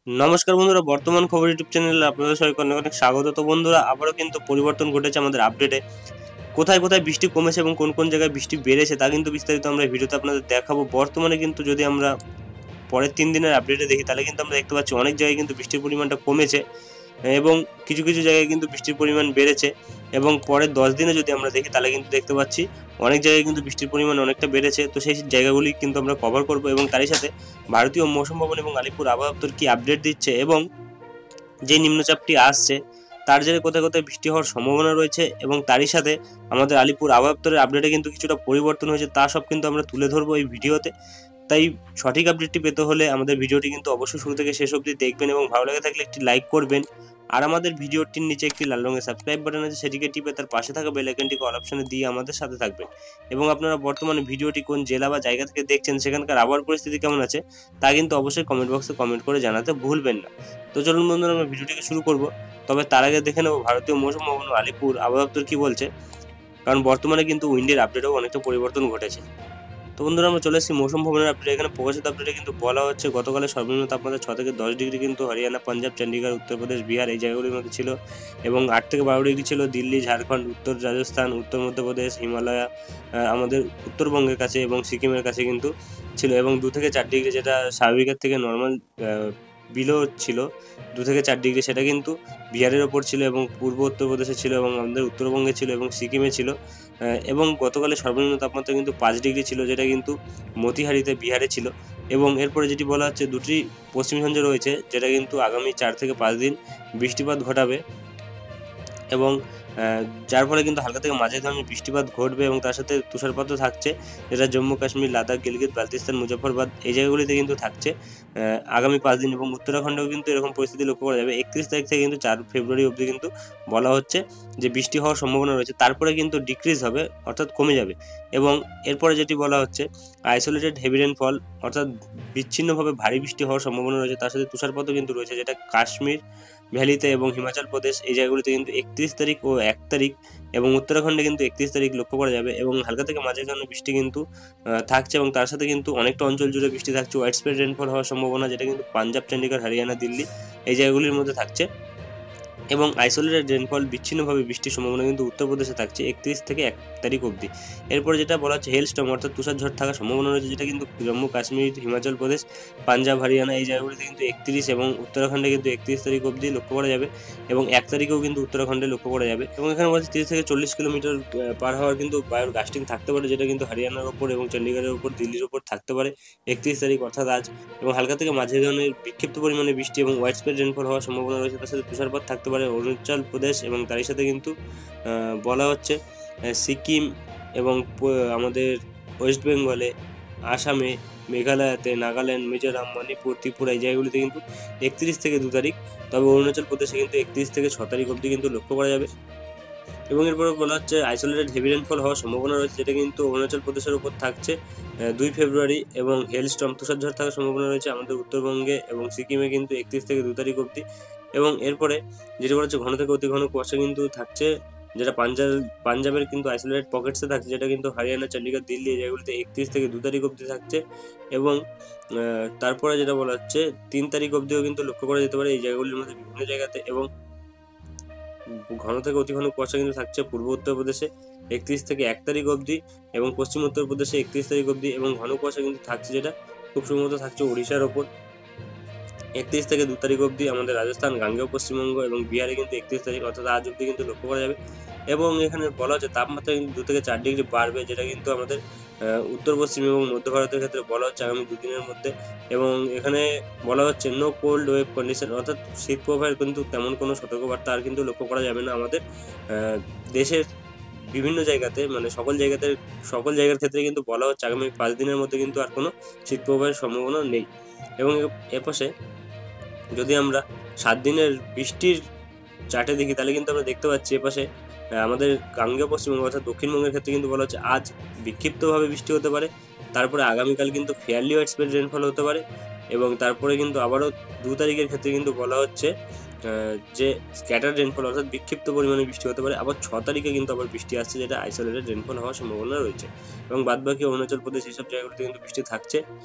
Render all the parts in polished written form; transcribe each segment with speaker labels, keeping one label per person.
Speaker 1: নমস্কার বন্ধুরা, বর্তমান খবর ইউটিউব চ্যানেলে আপনাদের সবাইকে অনেক অনেক স্বাগত। তো বন্ধুরা, আবারও কিন্তু পরিবর্তন ঘটেছে আমাদের আপডেটে। কোথায় কোথায় বৃষ্টি কমেছে এবং কোন কোন জায়গায় বৃষ্টি বেড়েছে তা কিন্তু বিস্তারিত আমরা ভিডিওতে আপনাদের দেখাবো। বর্তমানে কিন্তু যদি আমরা পরের 3 দিনের আপডেটে দেখি তাহলে কিন্তু আমরা দেখতে পাচ্ছি অনেক জায়গায় কিন্তু বৃষ্টির পরিমাণটা কমেছে এবং কিছু কিছু জায়গায় কিন্তু বৃষ্টির পরিমাণ বেড়েছে। এবং পরের 10 দিনে যদি আমরা দেখি তাহলে কিন্তু দেখতে পাচ্ছি অনেক জায়গায় কিন্তু বৃষ্টির পরিমাণ অনেকটা বেড়েছে। তো সেই জায়গাগুলি কিন্তু আমরা কভার করব এবং তারই সাথে ভারতীয় মৌসুম ভবন এবং আলিপুর আবহাওয়া দপ্তর কি আপডেট দিচ্ছে এবং যে নিম্নচাপটি আসছে তার জেরে কোথায় কোথায় বৃষ্টি হওয়ার সম্ভাবনা রয়েছে এবং তারই সাথে আমাদের আলিপুর আবহাওয়া দপ্তরের আপডেটে কিন্তু কিছুটা পরিবর্তন হয়েছে, তা সব কিন্তু আমরা তুলে ধরবো এই ভিডিওতে। তাই সঠিক আপডেটটি পেতে হলে আমাদের ভিডিওটি কিন্তু অবশ্যই শুরু থেকে শেষ অবধি দেখবেন এবং ভালো লেগে থাকলে একটি লাইক করবেন। আর আমাদের ভিডিওটির নিচে একটি লাল রঙের সাবস্ক্রাইব বাটন আছে, সেটিকে টিপে তার পাশে থাকা বেল আইকনটিকে অল অপশনে দিয়ে আমাদের সাথে থাকবেন। এবং আপনারা বর্তমানে ভিডিওটি কোন জেলা বা জায়গা থেকে দেখছেন, সেখানকার আবহাওয়ার পরিস্থিতি কেমন আছে তা কিন্তু অবশ্যই কমেন্ট বক্সে কমেন্ট করে জানাতে ভুলবেন না। তো চলুন বন্ধুরা, আমরা ভিডিওটিকে শুরু করব। তবে তার আগে দেখে নেব ভারতীয় মৌসুম ভবন ও আলিপুর আবহাওয়া দপ্তর কি বলছে, কারণ বর্তমানে কিন্তু উইন্ডের আপডেটেও অনেকটা পরিবর্তন ঘটেছে। তো বন্ধুরা, আমরা চলে এসেছি মৌসুম ভবনের আপডেট। এখানে প্রকাশিত আপডেটে কিন্তু বলা হচ্ছে গতকালের সর্বনিম্ন তাপমাত্রা 6 থেকে 10 ডিগ্রি কিন্তু হরিয়ানা, পাঞ্জাব, চণ্ডীগড়, উত্তরপ্রদেশ, বিহার এই জায়গাগুলির মধ্যে ছিল এবং 8 থেকে 12 ডিগ্রি ছিল দিল্লি, ঝাড়খণ্ড, উত্তর রাজস্থান, উত্তর মধ্যপ্রদেশ, হিমালয়, আমাদের উত্তরবঙ্গের কাছে এবং সিকিমের কাছে কিন্তু ছিল। এবং 2 থেকে 4 ডিগ্রি যেটা স্বাভাবিকের থেকে নর্মাল বিলো ছিল 2 থেকে 4 ডিগ্রি, সেটা কিন্তু বিহারের ওপর ছিল এবং পূর্ব উত্তরপ্রদেশে ছিল এবং আমাদের উত্তরবঙ্গে ছিল এবং সিকিমে ছিল। এবং গতকালের সর্বনিম্ন তাপমাত্রা কিন্তু 5 ডিগ্রি ছিল, যেটা কিন্তু মতিহারিতে বিহারে ছিল। এবং এরপরে যেটি বলা হচ্ছে দুটি পশ্চিমী ঝঞ্ঝা রয়েছে, যেটা কিন্তু আগামী 4 থেকে 5 দিন বৃষ্টিপাত ঘটাবে এবং যার ফলে কিন্তু হালকা থেকে মাঝারি ধরনের বৃষ্টিপাত ঘটবে এবং তার সাথে তুষারপাতও থাকছে, যেটা জম্মু কাশ্মীর, লাদাখ, গিলগিত বালতিস্তান, মুজফ্ফরবাদ এই জায়গাগুলিতে কিন্তু থাকছে আগামী 5 দিন। এবং উত্তরাখণ্ডেও কিন্তু এরকম পরিস্থিতি লক্ষ্য করা যাবে। 31 তারিখ থেকে কিন্তু 4 ফেব্রুয়ারি অবধি কিন্তু বলা হচ্ছে যে বৃষ্টি হওয়ার সম্ভাবনা রয়েছে, তারপরে কিন্তু ডিক্রিজ হবে অর্থাৎ কমে যাবে। এবং এরপরে যেটি বলা হচ্ছে আইসোলেটেড হেভি রেনফল অর্থাৎ বিচ্ছিন্নভাবে ভারী বৃষ্টি হওয়ার সম্ভাবনা রয়েছে, তার সাথে তুষারপাতও কিন্তু রয়েছে, যেটা কাশ্মীর ভ্যালিতে এবং হিমাচল প্রদেশ এই জায়গাগুলিতে কিন্তু 31 তারিখ ও 1 তারিখ এবং উত্তরাখণ্ডে কিন্তু 31 তারিখ লক্ষ্য করা যাবে। এবং হালকা থেকে মাঝারি ধরনের বৃষ্টি কিন্তু থাকছে এবং তার সাথে কিন্তু অনেকটা অঞ্চল জুড়ে বৃষ্টি থাকছে। ওয়াইড স্প্রেড রেনফল হওয়ার সম্ভাবনা, যেটা কিন্তু পাঞ্জাব, চণ্ডীগড়, হরিয়ানা, দিল্লি এই জায়গাগুলির মধ্যে থাকছে। এবং আইসোলেটেড রেনফল বিচ্ছিন্নভাবে বৃষ্টির সম্ভাবনা কিন্তু উত্তরপ্রদেশে থাকছে 31 থেকে 1 তারিখ অবধি। এরপরে যেটা বলা হচ্ছে হেলস্টর্ম অর্থাৎ তুষারঝড় থাকার সম্ভাবনা রয়েছে, যেটা কিন্তু জম্মু কাশ্মীর, হিমাচল প্রদেশ, পাঞ্জাব, হরিয়ানা এই জায়গাগুলিতে কিন্তু 31 এবং উত্তরাখণ্ডে কিন্তু 31 তারিখ অবধি লক্ষ্য করা যাবে এবং 1 তারিখেও কিন্তু উত্তরাখণ্ডে লক্ষ্য করা যাবে। এবং এখানে বলছে 30 থেকে 40 কিলোমিটার পার হওয়ার কিন্তু বায়ুর গাস্টিং থাকতে পারে, যেটা কিন্তু হরিয়ানার ওপর এবং চণ্ডীগড়ের ওপর, দিল্লির ওপর থাকতে পারে 31 তারিখ অর্থাৎ আজ। এবং হালকা থেকে মাঝারি ধরনের বিক্ষিপ্ত পরিমাণে বৃষ্টি এবং ওয়াইড স্প্রেড রেনফল হওয়ার সম্ভাবনা রয়েছে, তার সাথে তুষারপাত থাকতে পারে অরুণাচল প্রদেশ এবং তারই সাথে কিন্তু বলা হচ্ছে সিকিম এবং আমাদের ওয়েস্ট বেঙ্গলে, আসামে, মেঘালয়তে, নাগাল্যান্ড, মিজোরাম, মণিপুর, ত্রিপুরা এই জায়গাগুলিতে কিন্তু 31 থেকে 2 তারিখ। তবে অরুণাচল প্রদেশে কিন্তু 31 থেকে 6 তারিখ অবধি কিন্তু লক্ষ্য করা যাবে। এবং এরপরে বলা হচ্ছে আইসোলেটেড হেভি রেনফল হওয়ার সম্ভাবনা রয়েছে, যেটা কিন্তু অরুণাচল প্রদেশের উপর থাকছে 2 ফেব্রুয়ারি এবং হেলস্টর্ম তুষারঝড় থাকার সম্ভাবনা রয়েছে আমাদের উত্তরবঙ্গে এবং সিকিমে কিন্তু 31 থেকে 2 তারিখ অবধি। এবং এরপরে যেটা বলা হচ্ছে ঘন থেকে অতি ঘন কুয়াশা কিন্তু থাকছে, যেটা পাঞ্জাবের কিন্তু আইসোলেটেড পকেটসে থাকছে, যেটা কিন্তু হরিয়ানা, চণ্ডীগড়, দিল্লি এই জায়গাগুলিতে 31 থেকে 2 তারিখ অবধি থাকছে। এবং তারপরে যেটা বলা হচ্ছে 3 তারিখ অবধিও কিন্তু লক্ষ্য করা যেতে পারে এই জায়গাগুলির মধ্যে বিভিন্ন জায়গাতে। এবং ঘন থেকে অতি ঘন কুয়াশা কিন্তু থাকছে পূর্ব উত্তরপ্রদেশে 31 থেকে 1 তারিখ অবধি এবং পশ্চিম উত্তরপ্রদেশে 31 তারিখ অবধি। এবং ঘন কুয়াশা কিন্তু থাকছে, যেটা খুব সম্ভবত থাকছে ওড়িশার ওপর 31 থেকে 2 তারিখ অবধি। আমাদের রাজস্থান, গাঙ্গেয় পশ্চিমবঙ্গ এবং বিহারে কিন্তু 31 তারিখ অর্থাৎ আজ অবধি কিন্তু লক্ষ্য করা যাবে। এবং এখানে বলা হচ্ছে তাপমাত্রা কিন্তু 2 থেকে 4 ডিগ্রি বাড়বে, যেটা কিন্তু আমাদের উত্তর পশ্চিম এবং মধ্য ভারতের ক্ষেত্রে বলা হচ্ছে আগামী 2 দিনের মধ্যে। এবং এখানে বলা হচ্ছে নো কোল্ড ওয়েভ কন্ডিশন অর্থাৎ শীত প্রবাহের কিন্তু তেমন কোনো সতর্কবার্তা আর কিন্তু লক্ষ্য করা যাবে না আমাদের দেশের বিভিন্ন জায়গাতে, মানে সকল জায়গার ক্ষেত্রে কিন্তু বলা হচ্ছে আগামী 5 দিনের মধ্যে কিন্তু আর কোনো শীত প্রবাহের সম্ভাবনা নেই। এবং এপাশে যদি আমরা 7 দিনের বৃষ্টির চার্টে দেখি তাহলে কিন্তু আমরা দেখতে পাচ্ছি এপাশে আমাদের গাঙ্গেয় পশ্চিমবঙ্গ অর্থাৎ দক্ষিণবঙ্গের ক্ষেত্রে কিন্তু বলা হচ্ছে আজ বিক্ষিপ্তভাবে বৃষ্টি হতে পারে, তারপরে আগামীকাল কিন্তু ফেয়ারলি ওয়াইড স্প্রেড রেনফল হতে পারে। এবং তারপরে কিন্তু আবারও 2 তারিখের ক্ষেত্রে কিন্তু বলা হচ্ছে যে স্ক্যাটার রেনফল অর্থাৎ বিক্ষিপ্ত পরিমাণে বৃষ্টি হতে পারে। আবার 6 তারিখে কিন্তু আবার বৃষ্টি আসছে, যেটা আইসোলেটেড রেনফল হওয়ার সম্ভাবনা রয়েছে। এবং বাদবাকি অরুণাচল প্রদেশ এসব জায়গাগুলোতে কিন্তু বৃষ্টি থাকছে।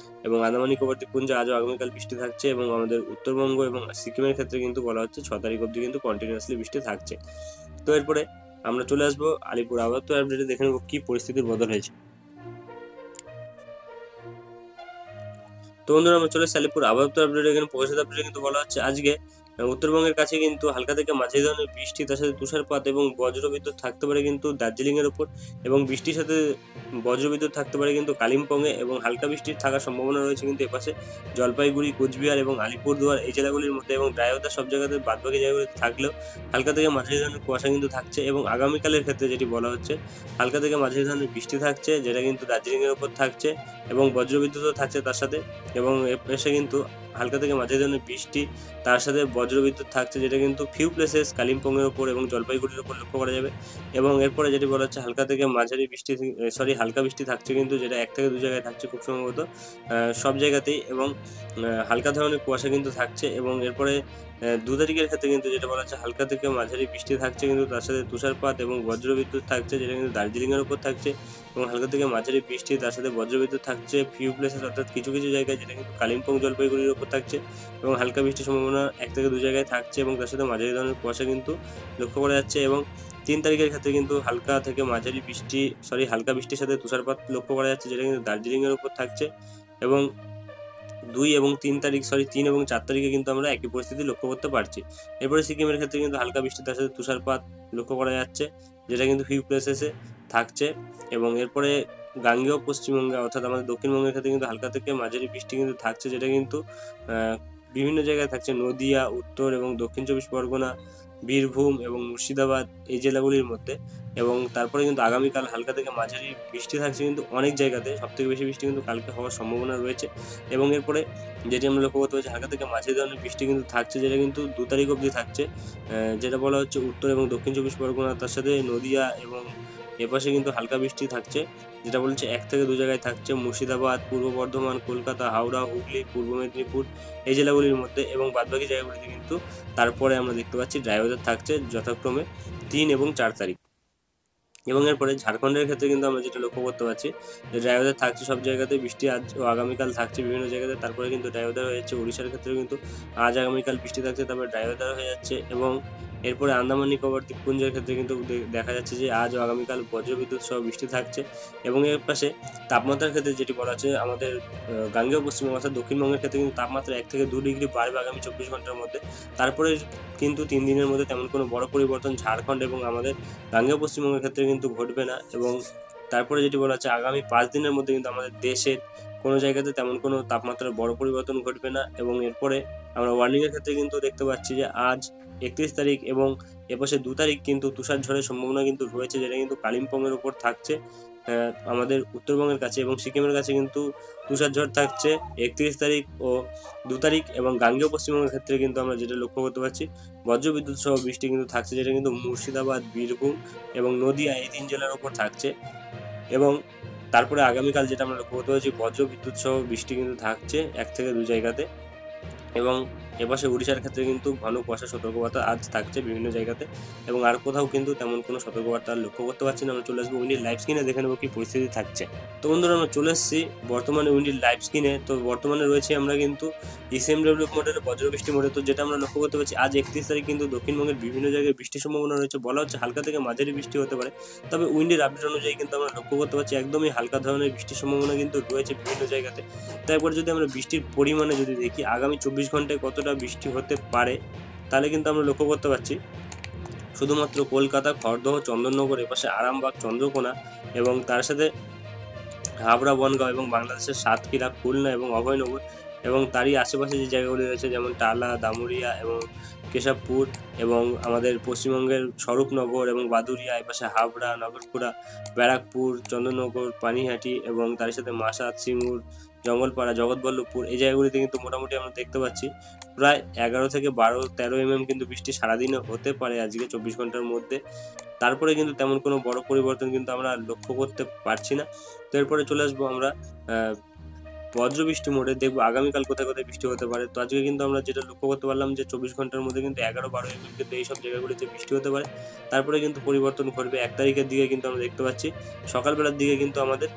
Speaker 1: এবং আন্দামান নিকোবর দ্বীপপুঞ্জে আজও আগামীকাল বৃষ্টি থাকছে। এবং আমাদের উত্তরবঙ্গ এবং সিকিমের ক্ষেত্রে কিন্তু বলা হচ্ছে 6 তারিখ অবধি কিন্তু কন্টিনিউয়াসলি বৃষ্টি থাকছে। তো এরপরে আমরা চলে আসবো আলিপুর আবহাওয়া আপডেটে, দেখে নেবো কি পরিস্থিতির বদল হয়েছে। তো বন্ধুরা আমরা চলে এসেছি আলিপুর আবহাওয়া আপডেট। এখানে পরিস্থিতি আপডেটে কিন্তু বলা হচ্ছে আজকে উত্তরবঙ্গের কাছে কিন্তু হালকা থেকে মাঝারি ধরনের বৃষ্টি, তার সাথে তুষারপাত এবং বজ্রবিদ্যুৎ থাকতে পারে কিন্তু দার্জিলিং এর উপর, এবং বৃষ্টির সাথে বজ্রবিদ্যুৎ থাকতে পারে কিন্তু কালিম্পংয়ে, এবং হালকা বৃষ্টির থাকার সম্ভাবনা রয়েছে কিন্তু এপাশে জলপাইগুড়ি, কোচবিহার এবং আলিপুরদুয়ার এই জেলাগুলির মধ্যে। এবং ড্রাই ওয়েদার সব জায়গাতে বাদবাকি জায়গাগুলিতে থাকলেও হালকা থেকে মাঝারি ধরনের কুয়াশা কিন্তু থাকছে। এবং আগামীকালের ক্ষেত্রে যেটি বলা হচ্ছে হালকা থেকে মাঝারি ধরনের বৃষ্টি থাকছে, যেটা কিন্তু দার্জিলিং এর উপর থাকছে, এবং বজ্রবিদ্যুৎও থাকছে তার সাথে। এবং এপাশে কিন্তু হালকা থেকে মাঝারি ধরনের বৃষ্টি তার সাথে বজ্রবিদ্যুৎ থাকছে, যেটা কিন্তু ফিউ প্লেসেস কালিম্পংয়ের ওপর এবং জলপাইগুড়ির ওপর লক্ষ্য করা যাবে। এবং এরপরে যেটি বলা হচ্ছে হালকা থেকে মাঝারি বৃষ্টি, হালকা বৃষ্টি থাকছে কিন্তু, যেটা 1 থেকে 2 জায়গায় থাকছে খুব সম্ভবত সব জায়গাতেই। এবং হালকা ধরনের কুয়াশা কিন্তু থাকছে। এবং এরপরে 2 তারিখের ক্ষেত্রে কিন্তু যেটা বলা হচ্ছে হালকা থেকে মাঝারি বৃষ্টি থাকছে কিন্তু তার সাথে তুষারপাত এবং বজ্রবিদ্যুৎ থাকছে, যেটা কিন্তু দার্জিলিংয়ের ওপর থাকছে। এবং হালকা থেকে মাঝারি বৃষ্টি তার সাথে বজ্রবিদ্যুৎ থাকছে ফিউ প্লেসেস অর্থাৎ কিছু কিছু জায়গায়, যেটা কিন্তু কালিম্পং জলপাইগুড়ির ওপর থাকছে। এবং হালকা বৃষ্টির সম্ভাবনা 1 থেকে 2 জায়গায় থাকছে, এবং তার সাথে মাঝারি ধরনের কুয়াশা কিন্তু লক্ষ্য করা যাচ্ছে। এবং 3 তারিখের ক্ষেত্রে কিন্তু হালকা থেকে মাঝারি বৃষ্টি, হালকা বৃষ্টির সাথে তুষারপাত লক্ষ্য করা যাচ্ছে, যেটা কিন্তু দার্জিলিংয়ের ওপর থাকছে। এবং 2 এবং 3 তারিখ 3 এবং 4 তারিখে কিন্তু আমরা একই পরিস্থিতি লক্ষ্য করতে পারছি। এরপরে সিকিমের ক্ষেত্রে কিন্তু হালকা বৃষ্টি তার সাথে তুষারপাত লক্ষ্য করা যাচ্ছে, যেটা কিন্তু ফিউ প্লেসেসে থাকছে। এবং এরপরে গাঙ্গেয় পশ্চিমবঙ্গে অর্থাৎ আমাদের দক্ষিণবঙ্গের ক্ষেত্রে কিন্তু হালকা থেকে মাঝারি বৃষ্টি কিন্তু থাকছে, যেটা কিন্তু বিভিন্ন জায়গায় থাকছে নদিয়া, উত্তর এবং দক্ষিণ 24 পরগনা, বীরভূম এবং মুর্শিদাবাদ এই জেলাগুলির মধ্যে। এবং তারপরে কিন্তু আগামীকাল হালকা থেকে মাঝারি বৃষ্টি থাকছে কিন্তু অনেক জায়গাতে, সবথেকে বেশি বৃষ্টি কিন্তু কালকে হওয়ার সম্ভাবনা রয়েছে। এবং এরপরে যেটি আমরা লক্ষ্য করতে পারছি হালকা থেকে মাঝারি ধরনের বৃষ্টি কিন্তু থাকছে, যেটা কিন্তু 2 তারিখ অবধি থাকছে, যেটা বলা হচ্ছে উত্তর এবং দক্ষিণ 24 পরগনা, তার সাথে নদিয়া এবং এপাশে কিন্তু হালকা বৃষ্টি থাকছে, যেটা বলছে 1 থেকে 2 জায়গায় থাকছে মুর্শিদাবাদ, পূর্ব বর্ধমান, কলকাতা, হাওড়া, হুগলি, পূর্ব মেদিনীপুর এই জেলাগুলির মধ্যে। এবং বাদবাকি জায়গাগুলিতে কিন্তু তারপরে আমরা দেখতে পাচ্ছি ড্রাই ওয়েদার থাকছে যথাক্রমে 3 এবং 4 তারিখ। এবং এরপরে ঝাড়খণ্ডের ক্ষেত্রে কিন্তু আমরা যেটা লক্ষ্য করতে পারছি যে ড্রাই ওয়েদার থাকছে সব জায়গাতে, বৃষ্টি আজ ও আগামীকাল থাকছে বিভিন্ন জায়গাতে, তারপরে কিন্তু ড্রাই ওয়েদার হয়ে যাচ্ছে। উড়িষ্যার ক্ষেত্রেও কিন্তু আজ আগামীকাল বৃষ্টি থাকছে, তারপরে ড্রাই ওয়েদার হয়ে যাচ্ছে। এবং এরপরে আন্দামান নিকোবর দ্বীপপুঞ্জের ক্ষেত্রে কিন্তু দেখা যাচ্ছে যে আজ ও আগামীকাল বজ্রবিদ্যুৎ সহ বৃষ্টি থাকছে। এবং এর পাশে তাপমাত্রার ক্ষেত্রে যেটি বলা আছে আমাদের গাঙ্গেয় পশ্চিমবঙ্গ অর্থাৎ দক্ষিণবঙ্গের ক্ষেত্রে কিন্তু তাপমাত্রা 1 থেকে 2 ডিগ্রি বাড়বে আগামী 24 ঘন্টার মধ্যে। তারপরে কিন্তু 3 দিনের মধ্যে তেমন কোনো বড় পরিবর্তন ঝাড়খণ্ড এবং আমাদের গাঙ্গেয় পশ্চিমবঙ্গের ক্ষেত্রে কিন্তু ঘটবে না। এবং তারপরে যেটি বলা হচ্ছে আগামী 5 দিনের মধ্যে কিন্তু আমাদের দেশের কোনো জায়গাতে তেমন কোনো তাপমাত্রার বড় পরিবর্তন ঘটবে না। এবং এরপরে আমরা ওয়ার্নিংয়ের ক্ষেত্রে কিন্তু দেখতে পাচ্ছি যে আজ 31 তারিখ এবং এপাশে 2 তারিখ কিন্তু তুষার ঝড়ের সম্ভাবনা কিন্তু রয়েছে, যেটা কিন্তু কালিম্পংয়ের উপর থাকছে আমাদের উত্তরবঙ্গের কাছে, এবং সিকিমের কাছে কিন্তু তুষার ঝড় থাকছে 31 তারিখ ও 2 তারিখ। এবং গাঙ্গেয় পশ্চিমবঙ্গের ক্ষেত্রে কিন্তু আমরা যেটা লক্ষ্য করতে পারছি বজ্রবিদ্যুৎ সহ বৃষ্টি কিন্তু থাকছে, যেটা কিন্তু মুর্শিদাবাদ, বীরভূম এবং নদিয়া এই 3 জেলার উপর থাকছে। এবং তারপরে আগামীকাল যেটা আমরা লক্ষ্য করতে পারছি বজ্রবিদ্যুৎ সহ বৃষ্টি কিন্তু থাকছে 1 থেকে 2 জায়গাতে। এবং এপাশে উড়িষ্যার ক্ষেত্রে কিন্তু ঘন কুয়াশা সতর্কবার্তা আজ থাকছে বিভিন্ন জায়গাতে, এবং আর কোথাও কিন্তু তেমন কোনো সতর্কবার্তা লক্ষ্য করতে পারছি না। আমরা চলে আসবো উইন্ডির লাইভ স্ক্রিনে, দেখে নেবো কি পরিস্থিতি থাকছে। তো বন্ধুরা আমরা চলে এসেছি বর্তমানে উইন্ডির লাইভ স্ক্রিনে। তো বর্তমানে রয়েছে আমরা কিন্তু ইসএমডব্লিউ মডেলে বজ্রবৃষ্টি মোডে। তো যেটা আমরা লক্ষ্য করতে পারছি আজ 31 তারিখ কিন্তু দক্ষিণবঙ্গের বিভিন্ন জায়গায় বৃষ্টির সম্ভাবনা রয়েছে, বলা হচ্ছে হালকা থেকে মাঝারি বৃষ্টি হতে পারে। তবে উইন্ডের আপডেট অনুযায়ী কিন্তু আমরা লক্ষ্য করতে পারছি একদমই হালকা ধরনের বৃষ্টির সম্ভাবনা কিন্তু রয়েছে বিভিন্ন জায়গাতে। তারপর যদি আমরা বৃষ্টির পরিমাণে যদি দেখি আগামী 24 ঘন্টায় কতটা বৃষ্টি হতে পারে, তাহলে কিন্তু আমরা লক্ষ্য করতে পারছি শুধুমাত্র কলকাতা, খড়দহ, চন্দননগর, এপাশে আরামবাগ, চন্দ্রকোনা এবং তার সাথে হাবড়া, বনগাঁও এবং বাংলাদেশের সাতক্ষীরা, খুলনা এবং অভয়নগর এবং তারই আশেপাশে যে জায়গাগুলি রয়েছে যেমন টালা, দামুরিয়া এবং কেশবপুর এবং আমাদের পশ্চিমবঙ্গের স্বরূপনগর এবং বাদুরিয়া, এপাশে হাবড়া, নগরপুরা, ব্যারাকপুর, চন্দননগর, পানিহাটি এবং তার সাথে মাসাদ, সিঙ্গুর, জঙ্গলপাড়া, জগৎবল্লভপুর এই জায়গাগুলিতে কিন্তু মোটামুটি আমরা দেখতে পাচ্ছি প্রায় 11 থেকে 12-13 mm কিন্তু বৃষ্টি সারাদিনে হতে পারে আজকে 24 ঘন্টার মধ্যে। তারপরে কিন্তু তেমন কোনো বড় পরিবর্তন কিন্তু আমরা লক্ষ্য করতে পারছি না। তো এরপরে চলে আসবো আমরা বজ্রবৃষ্টি মোডে দেখবো আগামীকাল কোথায় কোথায় বৃষ্টি হতে পারে। তো আজকে কিন্তু আমরা যেটা লক্ষ্য করতে পারলাম যে 24 ঘন্টার মধ্যে কিন্তু 11-12 কিন্তু এইসব জায়গাগুলিতে বৃষ্টি হতে পারে। তারপরে কিন্তু পরিবর্তন ঘটবে 1 তারিখের দিকে কিন্তু আমরা দেখতে পাচ্ছি সকালবেলার দিকে কিন্তু আমাদের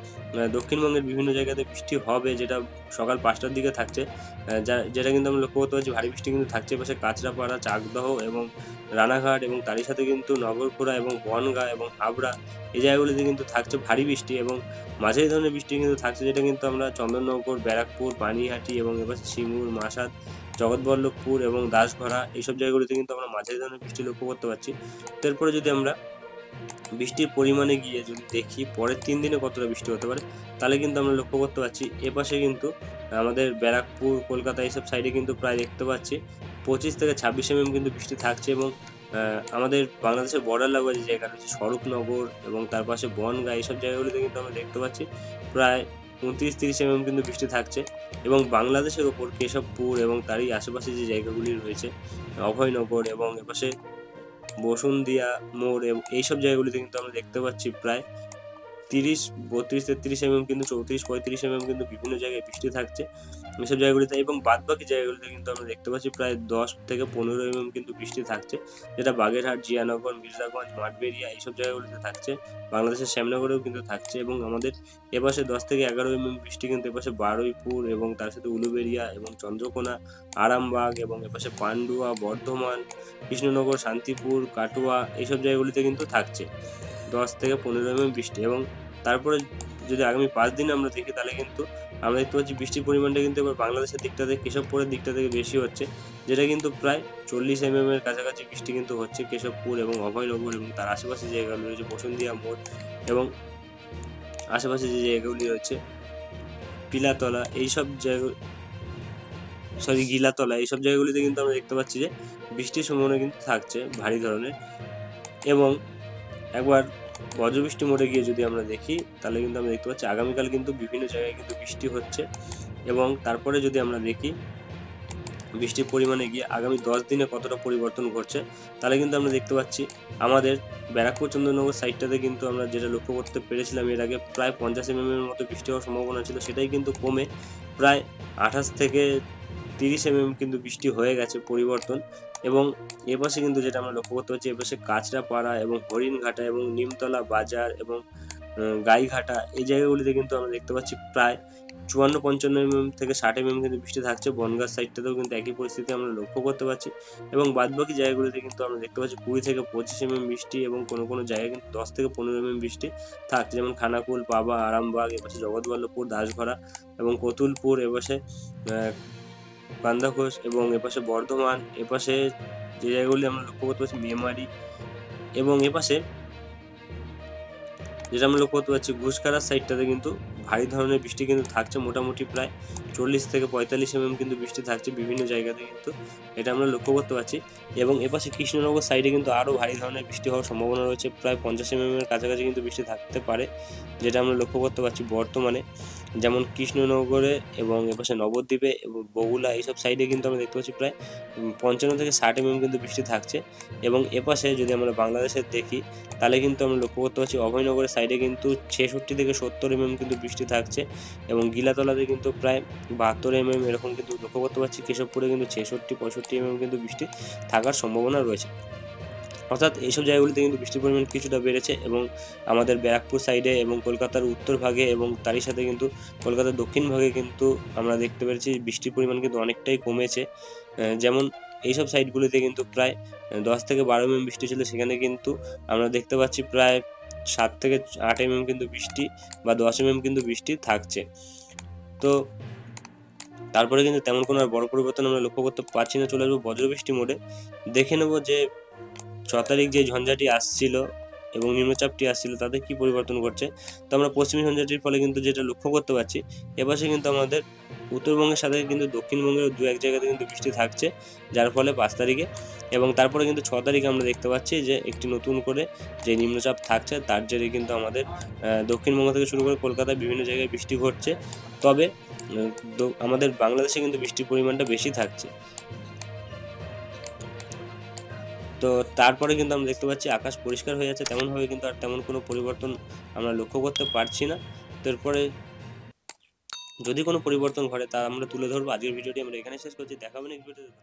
Speaker 1: দক্ষিণবঙ্গের বিভিন্ন জায়গাতে বৃষ্টি হবে, যেটা সকাল 5টার দিকে থাকছে। যেটা কিন্তু আমরা লক্ষ্য করতে পারছি ভারী বৃষ্টি কিন্তু থাকছে এপাশে কাঁচরাপাড়া, চাকদহ এবং রানাঘাট, এবং তারই সাথে কিন্তু নগরপুরা এবং বনগাঁ এবং হাবড়া এই জায়গাগুলিতে কিন্তু থাকছে ভারী বৃষ্টি এবং মাঝারি ধরনের বৃষ্টি কিন্তু থাকছে, যেটা কিন্তু আমরা চন্দননগর, ব্যারাকপুর, পানিহাটি এবং এবার সিঙ্গুর, মাসাদ, জগৎবল্লভপুর এবং দাসগড়া এইসব জায়গাগুলিতে কিন্তু আমরা মাঝারি ধরনের বৃষ্টি লক্ষ্য করতে পারছি। এরপরে যদি আমরা বৃষ্টির পরিমাণে গিয়ে যদি দেখি পরের 3 দিনে কতটা বৃষ্টি হতে পারে, তাহলে কিন্তু আমরা লক্ষ্য করতে পারছি এপাশে কিন্তু আমাদের ব্যারাকপুর, কলকাতা এইসব সাইডে কিন্তু প্রায় দেখতে পাচ্ছি 25 থেকে 26 mm কিন্তু বৃষ্টি থাকছে। এবং আমাদের বাংলাদেশের বর্ডার লাগোয়া যে জায়গা রয়েছে স্বরূপনগর এবং তার পাশে বনগাঁ এইসব জায়গাগুলিতে কিন্তু আমরা দেখতে পাচ্ছি প্রায় 29-30 mm কিন্তু বৃষ্টি থাকছে। এবং বাংলাদেশের ওপর কেশবপুর এবং তারই আশেপাশে যে জায়গাগুলি রয়েছে অভয়নগর এবং এপাশে বসুন্ধিয়া মোড় এবং এইসব জায়গাগুলিতে কিন্তু আমরা দেখতে পাচ্ছি প্রায় 30-32-33 mm কিন্তু 34-35 mm কিন্তু বিভিন্ন জায়গায় বৃষ্টি থাকছে এইসব জায়গাগুলিতে। এবং বাদবাকি জায়গাগুলিতে কিন্তু আমরা দেখতে পাচ্ছি প্রায় 10 থেকে 15 mm কিন্তু বৃষ্টি থাকছে, যেটা বাগেরহাট, জিয়ানগর, মির্জাগঞ্জ, মাঠবেড়িয়া এইসব জায়গাগুলিতে থাকছে। বাংলাদেশের শ্যামনগরেও কিন্তু থাকছে। এবং আমাদের এপাশে 10 থেকে 11 mm বৃষ্টি কিন্তু এপাশে বারুইপুর এবং তার সাথে উলুবেড়িয়া এবং চন্দ্রকোনা, আরামবাগ এবং এপাশে পান্ডুয়া, বর্ধমান, কৃষ্ণনগর, শান্তিপুর, কাটোয়া এইসব জায়গাগুলিতে কিন্তু থাকছে 10 থেকে 15 mm বৃষ্টি। এবং তারপরে যদি আগামী 5 দিন আমরা দেখি তাহলে কিন্তু আমরা দেখতে পাচ্ছি বৃষ্টির পরিমাণটা কিন্তু এবার বাংলাদেশের দিকটা থেকে, কেশবপুরের দিকটা থেকে বেশি হচ্ছে, যেটা কিন্তু প্রায় 40 mm এর কাছাকাছি বৃষ্টি কিন্তু হচ্ছে কেশবপুর এবং অভয়নগর এবং তার আশেপাশে জায়গাগুলি রয়েছে বসুন্ধিয়া মোড় এবং আশেপাশে যে জায়গাগুলি রয়েছে পিলাতলা এইসব জায়গা, গিলাতলা এইসব জায়গাগুলিতে কিন্তু আমরা দেখতে পাচ্ছি যে বৃষ্টির সম্ভাবনা কিন্তু থাকছে ভারী ধরনের। এবং একবার বজ্রবৃষ্টি মোডে গিয়ে যদি আমরা দেখি তাহলে কিন্তু আমরা দেখতে পাচ্ছি আগামীকাল কিন্তু বিভিন্ন জায়গায় কিন্তু বৃষ্টি হচ্ছে। এবং তারপরে যদি আমরা দেখি বৃষ্টির পরিমাণে গিয়ে আগামী 10 দিনে কতটা পরিবর্তন ঘটছে, তাহলে কিন্তু আমরা দেখতে পাচ্ছি আমাদের ব্যারাকপুর, চন্দননগর সাইডটাতে কিন্তু আমরা যেটা লক্ষ্য করতে পেরেছিলাম এর আগে প্রায় 50 mm এর মতো বৃষ্টি হওয়ার সম্ভাবনা ছিল, সেটাই কিন্তু কমে প্রায় 28 থেকে 30 mm কিন্তু বৃষ্টি হয়ে গেছে পরিবর্তন। এবং এপাশে কিন্তু যেটা আমরা লক্ষ্য করতে পারছি এপাশে কাঁচরাপাড়া এবং হরিণঘাটা এবং নিমতলা বাজার এবং গাইঘাটা এই জায়গাগুলিতে কিন্তু আমরা দেখতে পাচ্ছি প্রায় 54-55 mm থেকে 60 mm কিন্তু বৃষ্টি থাকছে। বনগাঁ সাইডটাতেও কিন্তু একই পরিস্থিতি আমরা লক্ষ্য করতে পারছি। এবং বাদবাকি জায়গাগুলিতে কিন্তু আমরা দেখতে পাচ্ছি 20 থেকে 25 mm বৃষ্টি এবং কোনো কোনো জায়গায় কিন্তু 10 থেকে 15 mm বৃষ্টি থাকছে, যেমন খানাকুল, পাবা, আরামবাগ, এপাশে জগৎবল্লভপুর, দাসগড়া এবং কতুলপুর, এপাশে কান্দাঘোষ এবং এপাশে বর্ধমান, এপাশে যে জায়গাগুলি আমরা লক্ষ্য করতে পারছি মেমারি এবং এপাশে যেটা আমরা লক্ষ্য করতে পারছি ঘুষখারার সাইডটাতে কিন্তু ভারী ধরনের বৃষ্টি কিন্তু থাকছে, মোটামুটি প্রায় 40 থেকে 45 mm কিন্তু বৃষ্টি থাকছে বিভিন্ন জায়গাতে কিন্তু এটা আমরা লক্ষ্য করতে পারছি। এবং এপাশে কৃষ্ণনগর সাইডে কিন্তু আরও ভারী ধরনের বৃষ্টি হওয়ার সম্ভাবনা রয়েছে, প্রায় 50 mm এর কাছাকাছি কিন্তু বৃষ্টি থাকতে পারে, যেটা আমরা লক্ষ্য করতে পারছি বর্তমানে। যেমন কৃষ্ণনগরে এবং এপাশে নবদ্বীপে এবং বগুলা এইসব সাইডে কিন্তু আমরা দেখতে পাচ্ছি প্রায় 55 থেকে 60 mm কিন্তু বৃষ্টি থাকছে। এবং এপাশে যদি আমরা বাংলাদেশের দেখি তাহলে কিন্তু আমরা লক্ষ্য করতে পারছি অভয়নগরের সাইডে কিন্তু 66 থেকে 70 mm কিন্তু বৃষ্টি থাকছে এবং গিলাতলাতে কিন্তু প্রায় 72 mm এরকম কিন্তু লক্ষ্য করতে পারছি। কেশবপুরে কিন্তু 66-65 mm কিন্তু বৃষ্টি থাকার সম্ভাবনা রয়েছে। অর্থাৎ এইসব জায়গাগুলিতে কিন্তু বৃষ্টির পরিমাণ কিছুটা বেড়েছে এবং আমাদের ব্যারাকপুর সাইডে এবং কলকাতার উত্তর ভাগে এবং তারই সাথে কিন্তু কলকাতার দক্ষিণ ভাগে কিন্তু আমরা দেখতে পেরেছি বৃষ্টির পরিমাণ কিন্তু অনেকটাই কমেছে। যেমন এইসব সাইডগুলিতে কিন্তু প্রায় 10 থেকে 12 mm বৃষ্টি ছিল, সেখানে কিন্তু আমরা দেখতে পাচ্ছি প্রায় 7 থেকে 8 mm কিন্তু বৃষ্টি বা 10 mm কিন্তু বৃষ্টি থাকছে। তো তারপরে কিন্তু তেমন কোনো আর বড় পরিবর্তন আমরা লক্ষ্য করতে পারছি না। চলে আসবো বজ্রবৃষ্টি মোডে, দেখে নেব যে 6 তারিখ যে ঝঞ্ঝাটি আসছিল এবং নিম্নচাপটি আসছিল তাতে কি পরিবর্তন ঘটছে। তো আমরা পশ্চিমী ঝঞ্ঝাটির ফলে কিন্তু যেটা লক্ষ্য করতে পারছি এপাশে কিন্তু আমাদের উত্তরবঙ্গের সাথে কিন্তু দক্ষিণবঙ্গের 2-1 জায়গাতে কিন্তু বৃষ্টি থাকছে, যার ফলে 5 তারিখে এবং তারপরে কিন্তু 6 তারিখে আমরা দেখতে পাচ্ছি যে একটি নতুন করে যে নিম্নচাপ থাকছে তার জেরে কিন্তু আমাদের দক্ষিণবঙ্গ থেকে শুরু করে কলকাতায় বিভিন্ন জায়গায় বৃষ্টি ঘটছে। তবে আমাদের বাংলাদেশে কিন্তু বৃষ্টির পরিমাণটা বেশি থাকছে। তো তারপরে কিন্তু আমরা দেখতে পাচ্ছি আকাশ পরিষ্কার হয়ে যাচ্ছে, তেমনভাবে কিন্তু আর তেমন কোনো পরিবর্তন আমরা লক্ষ্য করতে পারছি না। তারপরে যদি কোনো পরিবর্তন ঘটে তা আমরা তুলে ধরবো। আজকের ভিডিওটি আমরা এখানে শেষ করছি, দেখা হবে নেক্সট ভিডিওতে।